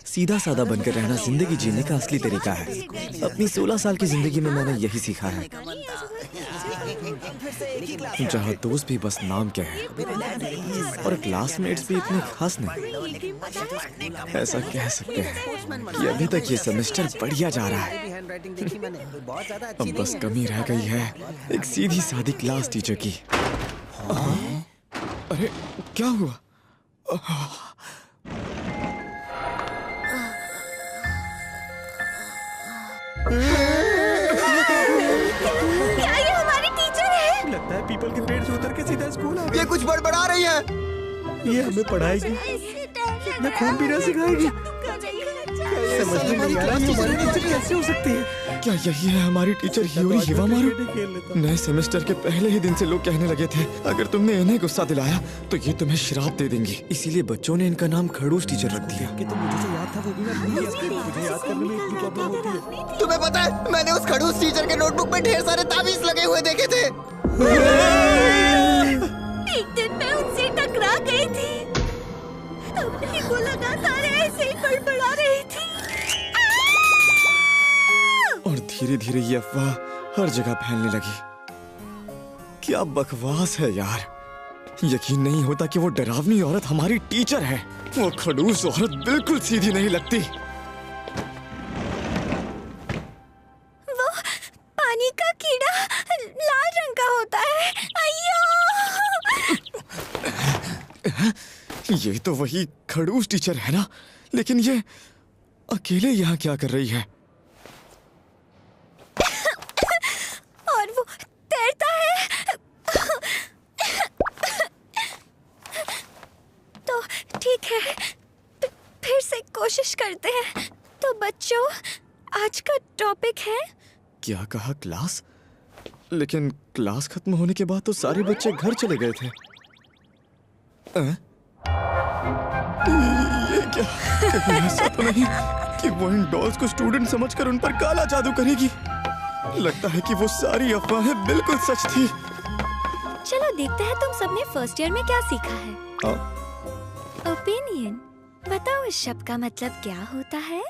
सीधा साधा बनकर रहना जिंदगी जीने का असली तरीका है। अपनी 16 साल की जिंदगी में मैंने यही सीखा है, जहाँ दोस्त भी बस नाम के हैं और क्लासमेट्स भी इतने खास नहीं। ऐसा कह सकते हैं कि अभी तक ये सेमेस्टर बढ़िया जा रहा है। अब बस कमी रह गई है एक सीधी सादी क्लास टीचर की। अरे क्या हुआ? क्या ये हमारी टीचर है? लगता है पीपल के पेड़ से उतर के सीधा स्कूल आ गई। ये कुछ बड़बड़ा रही है। ये हमें पढ़ाएगी, ये खून पीना सिखाएगी। समझ में नहीं आ रहा तुम्हारी टीचर कैसे हो सकती है। क्या यही है हमारी टीचर हियोरी हिवामारू? नए सेमेस्टर के पहले ही दिन से लोग कहने लगे थे अगर तुमने इन्हें गुस्सा दिलाया तो ये तुम्हें श्राप दे देंगी। इसीलिए बच्चों ने इनका नाम खड़ूस टीचर रख दिया। कि तो मुझे जो याद था वो भी मैं भूल गया। मुझे याद करने में इतनी प्रॉब्लम होती है। तुम्हें पता है मैंने उस खड़ूस टीचर के नोटबुक में ढेर सारे ताबीज लगे हुए देखे थे। एक दिन मैं उनसे टकरा गई थी, तब नहीं वो लगातार ऐसे ही बड़बड़ा रही थी। और धीरे धीरे ये अफवाह हर जगह फैलने लगी। क्या बकवास है यार, यकीन नहीं होता कि वो डरावनी औरत हमारी टीचर है। वो खड़ूस औरत बिल्कुल सीधी नहीं लगती। वो पानी का कीड़ा लाल रंग का होता है। अय्यो! ये तो वही खड़ूस टीचर है ना, लेकिन ये अकेले यहाँ क्या कर रही है? और वो तैरता है। तो ठीक है, फिर से कोशिश करते हैं। तो बच्चों, आज का टॉपिक है। क्या कहा? क्लास? लेकिन क्लास खत्म होने के बाद तो सारे बच्चे घर चले गए थे। ये क्या? कहीं ऐसा तो नहीं कि वो इन डॉल्स को स्टूडेंट समझकर उन पर काला जादू करेगी? लगता है कि वो सारी अफवाहें बिल्कुल सच थी। चलो देखते हैं तुम सबने फर्स्ट ईयर में क्या सीखा है। ओपिनियन। बताओ इस शब्द का मतलब क्या होता है?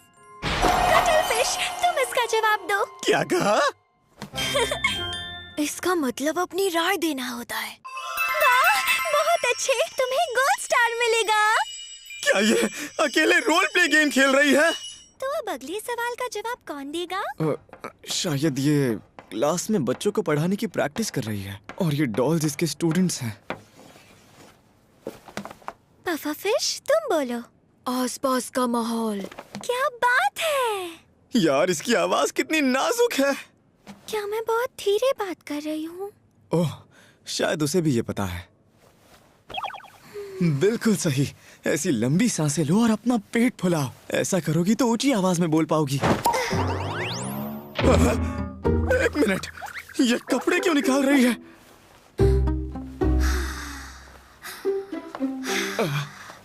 कटलफिश, तुम इसका जवाब दो। क्या कहा? इसका मतलब अपनी राय देना होता है। वाह, बहुत अच्छे, तुम्हें गोल्ड स्टार मिलेगा। क्या ये अकेले रोल प्ले गेम खेल रही है? तो अब अगले सवाल का जवाब कौन देगा? शायद ये क्लास में बच्चों को पढ़ाने की प्रैक्टिस कर रही है और ये डॉल्स इसके स्टूडेंट्स हैं। पफाफिश, तुम बोलो। आसपास का माहौल। क्या बात है यार, इसकी आवाज कितनी नाजुक है। क्या मैं बहुत धीरे बात कर रही हूँ? ओह, शायद उसे भी ये पता है। बिल्कुल सही। ऐसी लंबी सांसें लो और अपना पेट फुलाओ। ऐसा करोगी तो ऊंची आवाज में बोल पाओगी। एक मिनट, ये कपड़े क्यों निकाल रही है?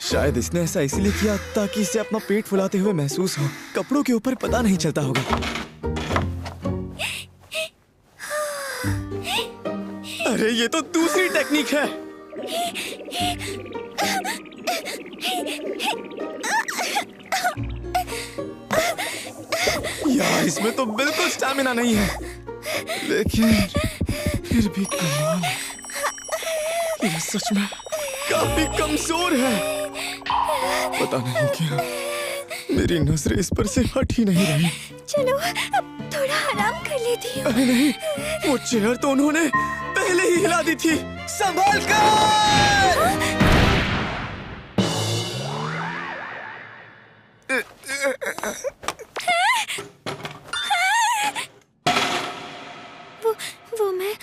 शायद इसने ऐसा इसलिए किया ताकि इसे अपना पेट फुलाते हुए महसूस हो। कपड़ों के ऊपर पता नहीं चलता होगा। अरे ये तो दूसरी टेक्निक है। यार, इसमें तो बिल्कुल स्टैमिना नहीं है, लेकिन फिर भी कमाल है। ये सच में काफी कमजोर है। पता नहीं क्यों मेरी नजरें इस पर से हट ही नहीं रही। चलो अब थोड़ा आराम कर लेती हूँ। अरे नहीं, वो चेयर तो उन्होंने पहले ही हिला दी थी। संभाल कर! वो मैं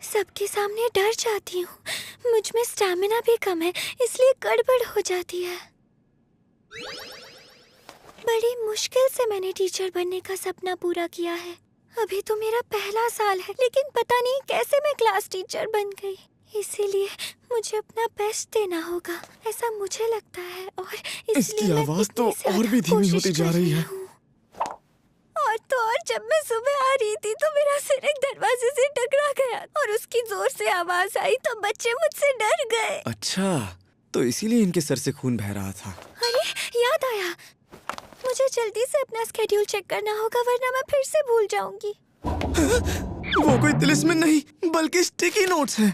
सबके सामने डर जाती हूँ। मुझ में स्टैमिना भी कम है, इसलिए गड़बड़ हो जाती है। बड़ी मुश्किल से मैंने टीचर बनने का सपना पूरा किया है। अभी तो मेरा पहला साल है, लेकिन पता नहीं कैसे मैं क्लास टीचर बन गई। इसीलिए मुझे अपना बेस्ट देना होगा, ऐसा मुझे लगता है। और इसकी आवाज तो और भी धीमी होती जा रही है। और जब मैं सुबह आ रही थी तो मेरा सिर एक दरवाजे से टकरा गया और उसकी जोर से आवाज आई तो बच्चे मुझसे डर गए। अच्छा, तो इसीलिए इनके सर से खून बह रहा था। अरे याद आया, मुझे जल्दी से अपना स्केड्यूल चेक करना होगा वरना मैं फिर से भूल जाऊंगी। वो कोई तिलिस्मिन नहीं बल्कि स्टिकी नोट्स हैं।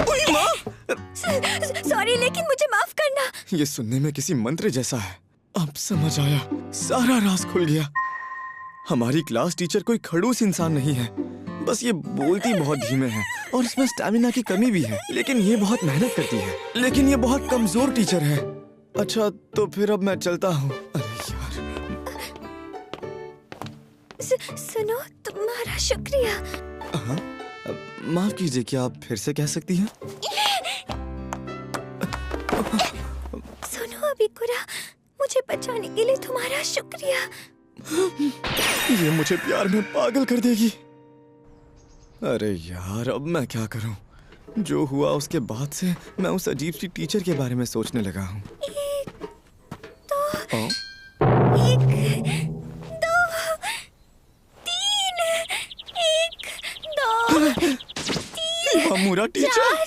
ओए माँ! सॉरी लेकिन मुझे माफ करना। ये सुनने में किसी मंत्र जैसा है। अब समझ आया, सारा राज खुल गया। हमारी क्लास टीचर कोई खड़ूस इंसान नहीं है, बस ये बोलती बहुत धीमे है और इसमें स्टैमिना की कमी भी है। लेकिन ये बहुत मेहनत करती है, लेकिन ये बहुत कमजोर टीचर है। अच्छा तो फिर अब मैं चलता हूँ। अरे यार। सुनो, तुम्हारा शुक्रिया। हाँ, माफ कीजिए, क्या आप फिर से कह सकती हैं? सुनो अबिकुरा, मुझे बचाने के लिए तुम्हारा शुक्रिया। ये मुझे प्यार में पागल कर देगी। अरे यार, अब मैं क्या करूं? जो हुआ उसके बाद से मैं उस अजीब सी टीचर के बारे में सोचने लगा हूँ। एक, दो, ओ? 1, 2, 3, 1, 2, 3, हमारा टीचर 4,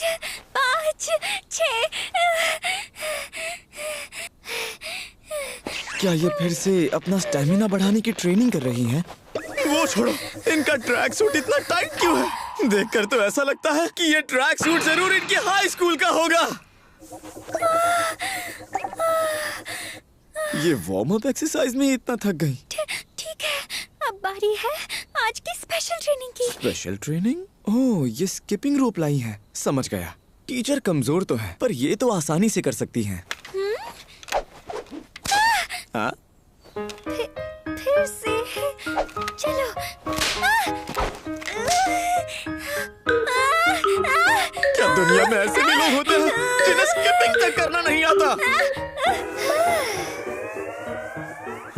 5, 6। क्या ये फिर से अपना स्टैमिना बढ़ाने की ट्रेनिंग कर रही हैं? वो छोड़ो, इनका ट्रैक सूट इतना टाइट क्यों है? देखकर तो ऐसा लगता है कि ये ट्रैक सूट जरूर इनकी हाई स्कूल का होगा। ये वार्म अप एक्सरसाइज में इतना थक गई। ठीक है, अब बारी है आज की स्पेशल ट्रेनिंग की। Special training? ओह, ये स्किपिंग रोप लाई है। समझ गया। टीचर कमजोर तो है, पर ये तो आसानी से कर सकती हैं। हाँ? फिर से चलो। क्या दुनिया में ऐसे भी लोग होते हैं जिन्हें स्किपिंग तक करना नहीं आता?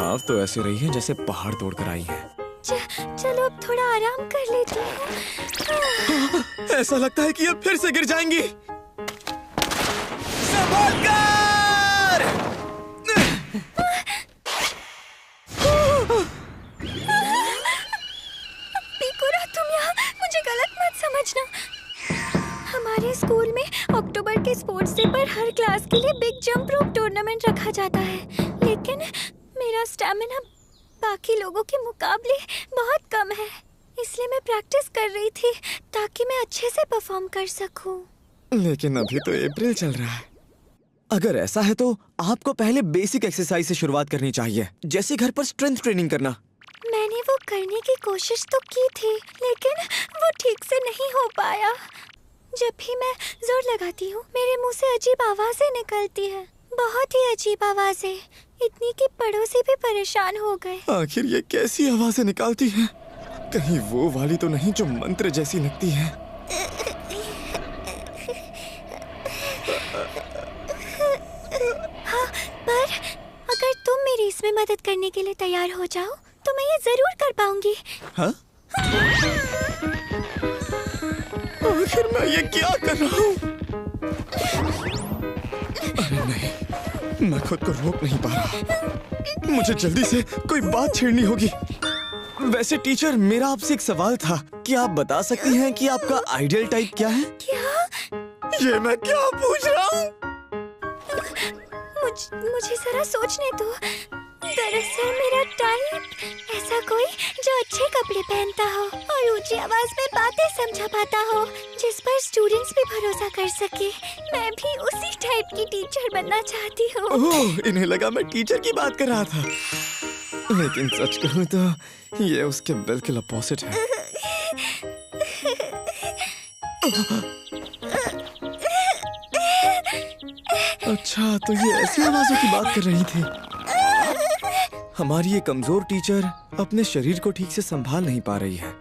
आप तो ऐसे रही हैं जैसे पहाड़ तोड़कर आई हैं। चलो अब थोड़ा आराम कर लेती हूँ। ऐसा लगता है कि अब फिर से गिर जाएंगी। संभल कर! बिकुरा, तुम यहाँ मुझे गलत मत समझना। हमारे स्कूल में अक्टूबर के स्पोर्ट्स डे पर हर क्लास के लिए बिग जंप रोप टूर्नामेंट रखा जाता है, लेकिन मेरा स्टैमिना बाकी लोगों के मुकाबले बहुत कम है, इसलिए मैं प्रैक्टिस कर रही थी ताकि मैं अच्छे से परफॉर्म कर सकूं। लेकिन अभी तो अप्रैल चल रहा है। अगर ऐसा है तो आपको पहले बेसिक एक्सरसाइज से शुरुआत करनी चाहिए, जैसे घर पर स्ट्रेंथ ट्रेनिंग करना। मैंने वो करने की कोशिश तो की थी, लेकिन वो ठीक से नहीं हो पाया। जब भी मैं जोर लगाती हूँ मेरे मुंह से अजीब आवाजें निकलती हैं, बहुत ही अजीब आवाजें, इतनी कि पड़ोसी भी परेशान हो गए। आखिर ये कैसी आवाजें निकालती हैं? कहीं वो वाली तो नहीं जो मंत्र जैसी लगती है? हाँ, पर अगर तुम मेरी इसमें मदद करने के लिए तैयार हो जाओ तो मैं ये जरूर कर पाऊंगी। हाँ? आखिर मैं ये क्या कर रहा हूँ? अरे नहीं, मैं खुद को रोक नहीं पा रहा। मुझे जल्दी से कोई बात छेड़नी होगी। वैसे टीचर, मेरा आपसे एक सवाल था। क्या आप बता सकती हैं कि आपका आइडियल टाइप क्या है? क्या? ये मैं क्या पूछ रहा हूँ? मुझे जरा सोचने दो। दरअसल मेरा टाइप ऐसा कोई जो अच्छे कपड़े पहनता हो और ऊंची आवाज में बातें समझा पाता हो, जिस पर स्टूडेंट्स भी भरोसा कर सके। मैं भी उसी टाइप की टीचर बनना चाहती हूँ। ओह, इन्हें लगा मैं टीचर की बात कर रहा था, लेकिन सच कहूँ तो ये उसके बिल्कुल अपोजिट है। अच्छा, तो ये ऐसी आवाजों की बात कर रही थी। हमारी ये कमजोर टीचर अपने शरीर को ठीक से संभाल नहीं पा रही है।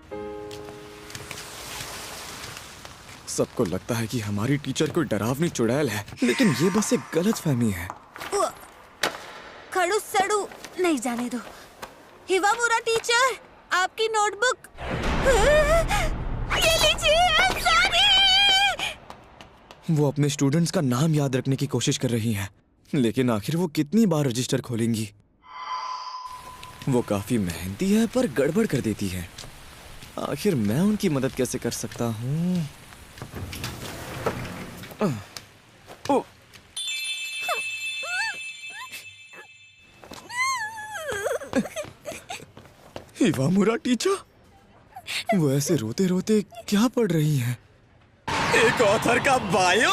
सबको लगता है कि हमारी टीचर कोई डरावनी चुड़ैल है, लेकिन ये बस एक गलतफहमी है। खड़ू सड़ू नहीं जाने दो। हिवामुरा टीचर, आपकी नोटबुक। ये लीजिए अंसारी। वो अपने स्टूडेंट्स का नाम याद रखने की कोशिश कर रही हैं, लेकिन आखिर वो कितनी बार रजिस्टर खोलेंगी? वो काफी मेहनती है पर गड़बड़ कर देती है। आखिर मैं उनकी मदद कैसे कर सकता हूँ? हिवामुरा टीचर, वो ऐसे रोते रोते क्या पढ़ रही हैं? एक ऑथर का बायो?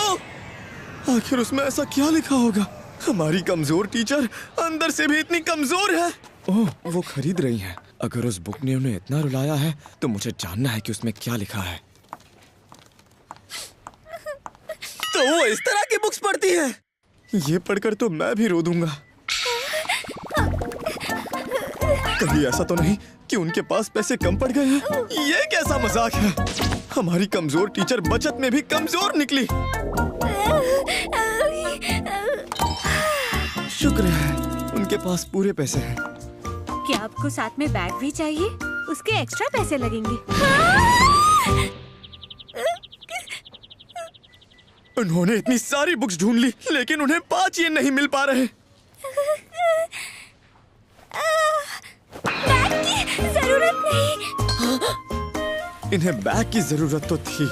आखिर उसमें ऐसा क्या लिखा होगा? हमारी कमजोर टीचर अंदर से भी इतनी कमजोर है। ओह, वो खरीद रही हैं। अगर उस बुक ने उन्हें इतना रुलाया है तो मुझे जानना है कि उसमें क्या लिखा है। तो वो इस तरह की बुक्स पढ़ती है? ये पढ़कर तो मैं भी रो दूंगा। कहीं ऐसा तो नहीं कि उनके पास पैसे कम पड़ गए हैं? ये कैसा मजाक है? हमारी कमजोर टीचर बचत में भी कमजोर निकली। शुक्र है उनके पास पूरे पैसे हैं। क्या आपको साथ में बैग भी चाहिए? उसके एक्स्ट्रा पैसे लगेंगे। उन्होंने इतनी सारी बुक्स ढूंढ ली, लेकिन उन्हें 5 येन नहीं मिल पा रहे। बैग की जरूरत नहीं। इन्हें बैग की जरूरत तो थी।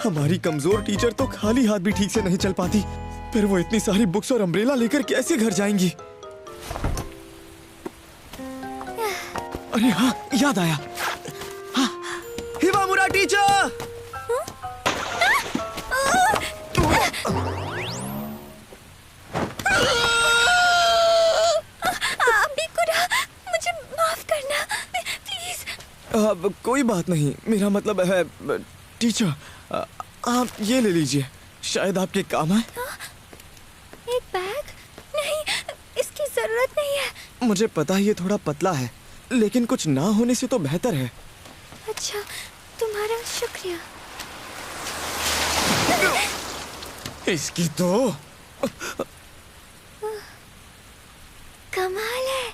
हमारी कमजोर टीचर तो खाली हाथ भी ठीक से नहीं चल पाती, फिर वो इतनी सारी बुक्स और अम्ब्रेला लेकर कैसे घर जाएंगी? अरे हाँ, याद आया। हाँ, हिवामुरा टीचर! मुझे माफ करना प्लीज। कोई बात नहीं, मेरा मतलब है टीचर, आप ये ले लीजिए, शायद आपके काम आए। एक बैग? नहीं, इसकी जरूरत नहीं है। मुझे पता है ये थोड़ा पतला है, लेकिन कुछ ना होने से तो बेहतर है। अच्छा, तुम्हारा शुक्रिया। इसकी तो कमाल है।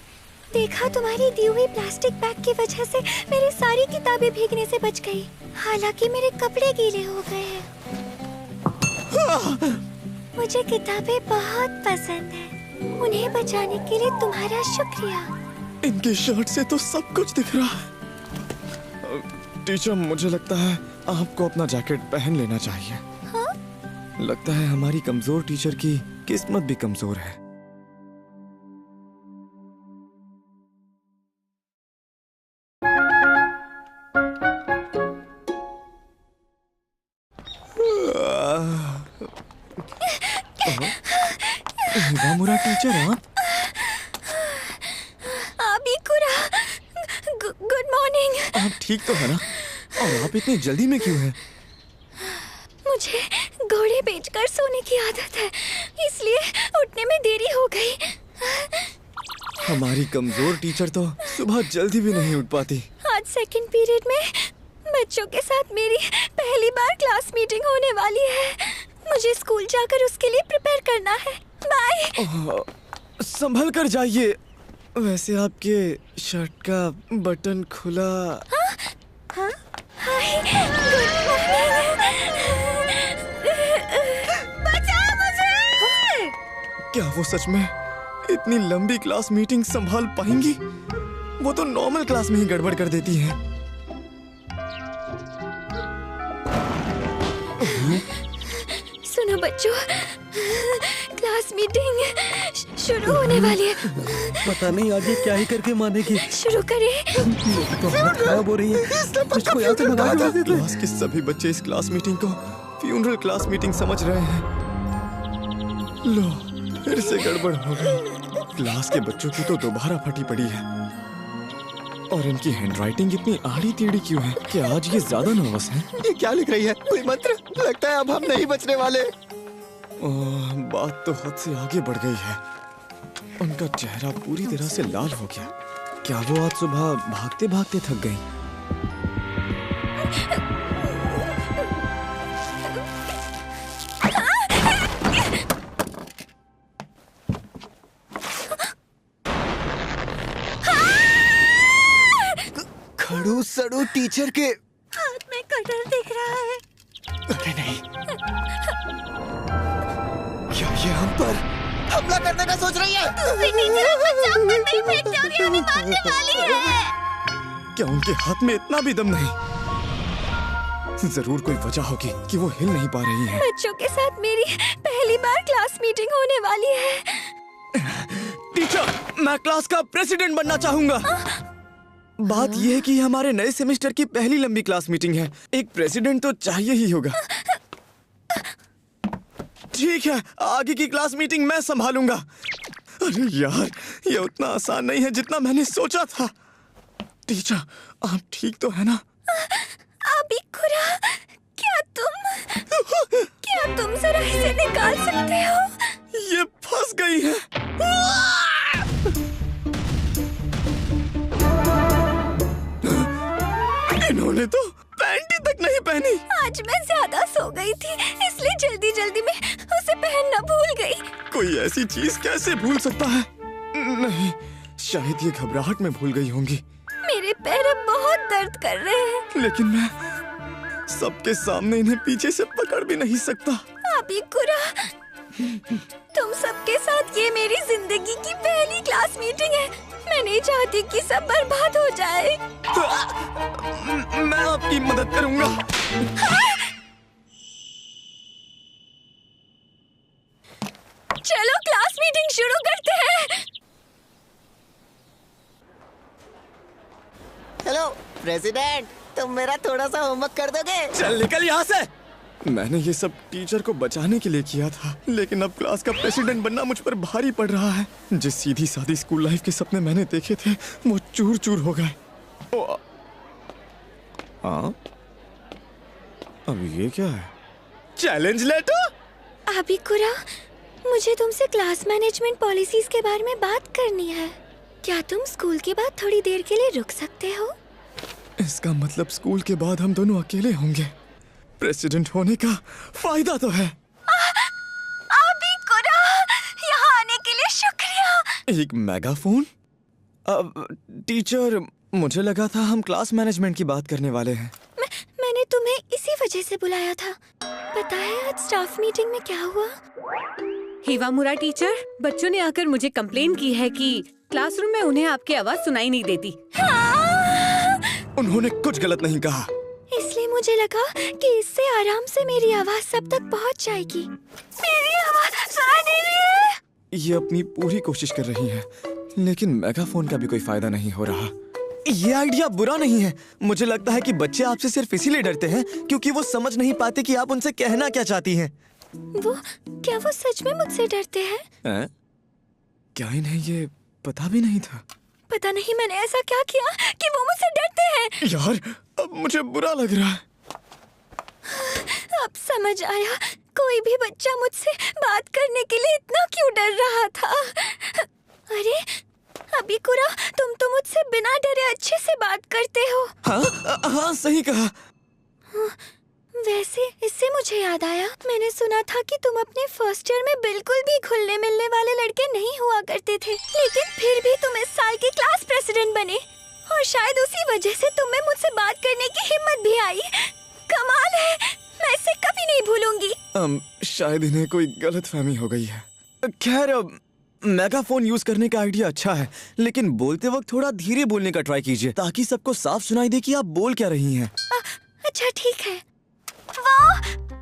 देखा, तुम्हारी दी हुई प्लास्टिक बैग की वजह से मेरी सारी किताबें भीगने से बच गई। हालांकि मेरे कपड़े गीले हो गए हैं। मुझे किताबें बहुत पसंद हैं। उन्हें बचाने के लिए तुम्हारा शुक्रिया। इनके शर्ट से तो सब कुछ दिख रहा है। टीचर, मुझे लगता है आपको अपना जैकेट पहन लेना चाहिए। हाँ? लगता है हमारी कमजोर टीचर की किस्मत भी कमजोर है। हिवामुरा टीचर, गुड मॉर्निंग। आप ठीक तो है ना? और आप इतनी जल्दी में क्यों हैं? मुझे घोड़े बेचकर सोने की आदत है, इसलिए उठने में देरी हो गई। हमारी कमजोर टीचर तो सुबह जल्दी भी नहीं उठ पाती। आज सेकंड पीरियड में बच्चों के साथ मेरी पहली बार क्लास मीटिंग होने वाली है। मुझे स्कूल जाकर उसके लिए प्रिपेयर करना है। बाय। संभल कर जाइए। वैसे आपके शर्ट का बटन खुला। हाँ? हाय, गुड मॉर्निंग। बचाओ मुझे। क्या वो सच में इतनी लंबी क्लास मीटिंग संभाल पाएंगी? वो तो नॉर्मल क्लास में ही गड़बड़ कर देती हैं। सुनो बच्चों, क्लास मीटिंग शुरू होने वाली है। पता नहीं आगे क्या ही करके मानेगी। शुरू करें। तो हालत खराब हो रही है। मुझको यहाँ से भगा देते थे। क्लास के सभी बच्चे इस क्लास मीटिंग को फ्यूनरल क्लास मीटिंग समझ रहे हैं। लो, फिर से गड़बड़ हो गई। क्लास के बच्चों की तो दोबारा फटी पड़ी है। और इनकी हैंडराइटिंग इतनी आड़ी टेढ़ी क्यों है? क्या आज ये ज्यादा नर्वस हैं? ये क्या लिख रही है? कोई मंत्र? लगता है अब हम नहीं बचने वाले। बात तो हद से आगे बढ़ गई है। उनका चेहरा पूरी तरह से लाल हो गया। क्या वो आज सुबह भागते भागते थक गई? खड़ू सड़ू टीचर के हाथ में कटर दिख रहा है। अरे नहीं, क्या ये हम पर हमला करने का सोच रही है? क्या उनके हाथ में इतना भी दम नहीं? जरूर कोई वजह होगी कि वो हिल नहीं पा रही हैं। बच्चों के साथ मेरी पहली बार क्लास मीटिंग होने वाली है। टीचर, मैं क्लास का प्रेसिडेंट बनना चाहूंगा। बात यह है कि हमारे नए सेमेस्टर की पहली लंबी क्लास मीटिंग है। एक प्रेसिडेंट तो चाहिए ही होगा। ठीक है, आगे की क्लास मीटिंग मैं संभालूंगा। अरे यार, ये उतना आसान नहीं है जितना मैंने सोचा था। टीचर, आप ठीक तो है ना? अबिकुरा, क्या तुम जरा इसे निकाल सकते हो? ये फंस गई है। इन्होंने तो पैंटी तक नहीं पहनी। आज मैं ज्यादा सो गई थी, इसलिए जल्दी जल्दी में उसे पहनना भूल गई। कोई ऐसी चीज कैसे भूल सकता है? नहीं, शायद ये घबराहट में भूल गई होंगी। मेरे पैर अब बहुत दर्द कर रहे हैं। लेकिन मैं सबके सामने इन्हें पीछे से पकड़ भी नहीं सकता। अबिकुरा, तुम सबके साथ ये मेरी जिंदगी की पहली क्लास मीटिंग है। मैं नहीं चाहती कि सब बर्बाद हो जाए। मैं आपकी मदद करूंगा। चलो क्लास मीटिंग शुरू करते हैं। हेलो प्रेसिडेंट, तुम मेरा थोड़ा सा होमवर्क कर दोगे? चल निकल यहाँ से। मैंने ये सब टीचर को बचाने के लिए किया था, लेकिन अब क्लास का प्रेसिडेंट बनना मुझ पर भारी पड़ रहा है। जिस सीधी सादी स्कूल लाइफ के सपने मैंने देखे थे, वो चूर चूर हो गए। हाँ, अब ये क्या है? Challenge letter? अबिकुरा, मुझे तुमसे क्लास मैनेजमेंट पॉलिसीज के बारे में बात करनी है। क्या तुम स्कूल के बाद थोड़ी देर के लिए रुक सकते हो? इसका मतलब स्कूल के बाद हम दोनों अकेले होंगे। प्रेसिडेंट होने का फायदा तो है। अबिकुरा, यहाँ आने के लिए शुक्रिया। एक मेगाफोन? टीचर, मुझे लगा था हम क्लास मैनेजमेंट की बात करने वाले हैं। मैंने तुम्हें इसी वजह से बुलाया था। पता है आज स्टाफ मीटिंग में क्या हुआ? हिवामुरा टीचर, बच्चों ने आकर मुझे कंप्लेन की है कि क्लासरूम में उन्हें आपकी आवाज सुनाई नहीं देती। उन्होंने कुछ गलत नहीं कहा। इसलिए मुझे लगा कि इससे आराम से मेरी आवाज सब तक पहुंच जाएगी। मेरी आवाज सुनाई दे रही है। ये अपनी पूरी कोशिश कर रही है, लेकिन मेगाफोन का भी कोई फायदा नहीं हो रहा। ये आइडिया बुरा नहीं है। मुझे लगता है कि बच्चे आपसे सिर्फ इसीलिए डरते हैं क्योंकि वो समझ नहीं पाते कि आप उनसे कहना क्या चाहती हैं। क्या वो सच में मुझसे डरते हैं? क्या इन्हें ये पता भी नहीं था? पता नहीं मैंने ऐसा क्या किया कि वो मुझसे डरते हैं। यार, अब मुझे बुरा लग रहा है। अब समझ आया, कोई भी बच्चा मुझसे बात करने के लिए इतना क्यों डर रहा था। अरे अबिकुरा, तुम तो मुझसे बिना डरे अच्छे से बात करते हो। हाँ, सही कहा। वैसे इससे मुझे याद आया, मैंने सुना था कि तुम अपने फर्स्ट ईयर में बिल्कुल भी घुलने मिलने वाले लड़के नहीं हुआ करते थे, लेकिन फिर भी तुम इस साल के क्लास प्रेसिडेंट बने और शायद उसी वजह से तुम्हें मुझसे बात करने की हिम्मत भी आई। कमाल है, मैं इसे कभी नहीं भूलूंगी। शायद इन्हें कोई गलतफहमी हो गई है। खैर, मेगाफोन यूज करने का आइडिया अच्छा है, लेकिन बोलते वक्त थोड़ा धीरे बोलने का ट्राई कीजिए ताकि सबको साफ सुनाई दे कि आप बोल क्या रही हैं। अच्छा ठीक है। वो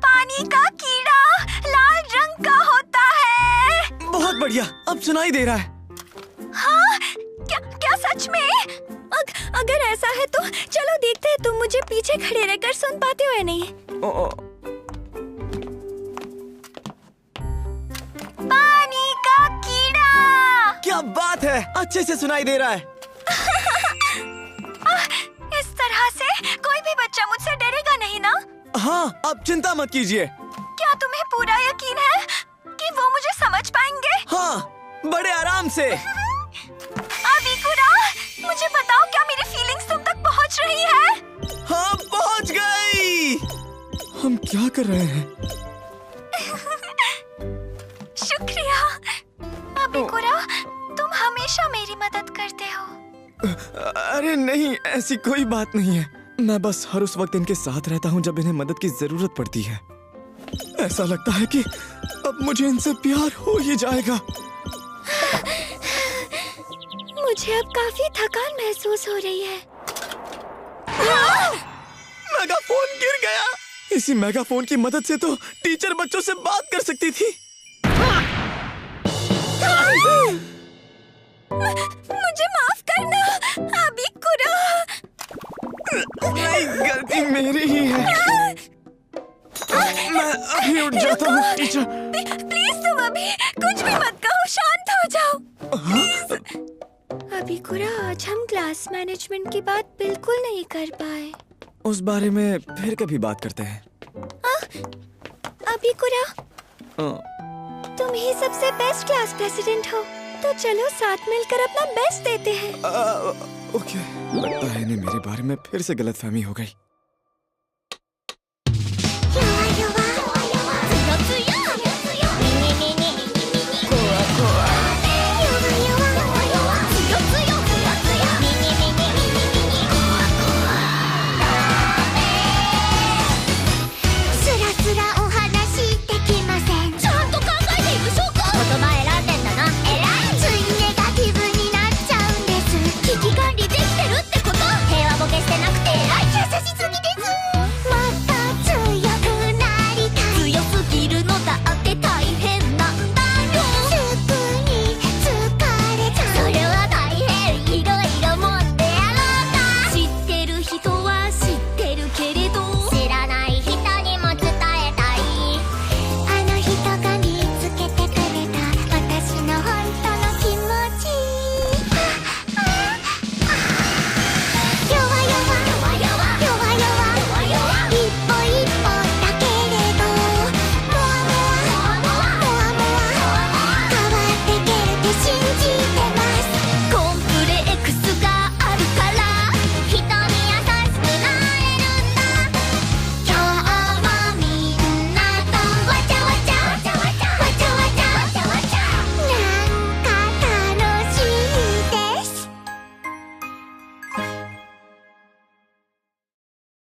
पानी का कीड़ा लाल रंग का होता है। बहुत बढ़िया, अब सुनाई दे रहा है। हाँ, क्या सच में? अगर ऐसा है तो चलो देखते हैं तुम मुझे पीछे खड़े रहकर सुन पाते हो या नहीं। पानी का कीड़ा। क्या बात है, अच्छे से सुनाई दे रहा है। इस तरह से कोई भी बच्चा मुझसे डरेगा नहीं ना? हाँ, अब चिंता मत कीजिए। क्या तुम्हें पूरा यकीन है कि वो मुझे समझ पाएंगे? हाँ, बड़े आराम से। अबिकुरा, मुझे बताओ क्या मेरी फीलिंग्स तुम तक पहुंच रही है? हाँ, पहुंच गई। हम क्या कर रहे हैं? शुक्रिया अबिकुरा, तुम हमेशा मेरी मदद करते हो। अरे नहीं, ऐसी कोई बात नहीं है। मैं बस हर उस वक्त इनके साथ रहता हूँ जब इन्हें मदद की जरूरत पड़ती है। ऐसा लगता है कि अब मुझे इनसे प्यार हो ही जाएगा। मुझे अब काफी थकान महसूस हो रही है। मेगाफोन गिर गया। इसी मेगाफोन की मदद से तो टीचर बच्चों से बात कर सकती थी। मुझे माफ करना अभी कुरा। नहीं, गलती मेरी ही है। मैं अभी उठ जाता हूँ टीचर। प्लीज तुम अभी कुछ भी मत कहो, शांत हो जाओ प्लीज। अभी कुरा, आज हम क्लास मैनेजमेंट की बात बिल्कुल नहीं कर पाए। उस बारे में फिर कभी बात करते हैं। अभी कुरा, तुम ही सबसे बेस्ट क्लास प्रेसिडेंट हो, तो चलो साथ मिलकर अपना बेस्ट देते हैं। ओके, लगता है इन्हें मेरे बारे में फिर से गलतफहमी हो गई।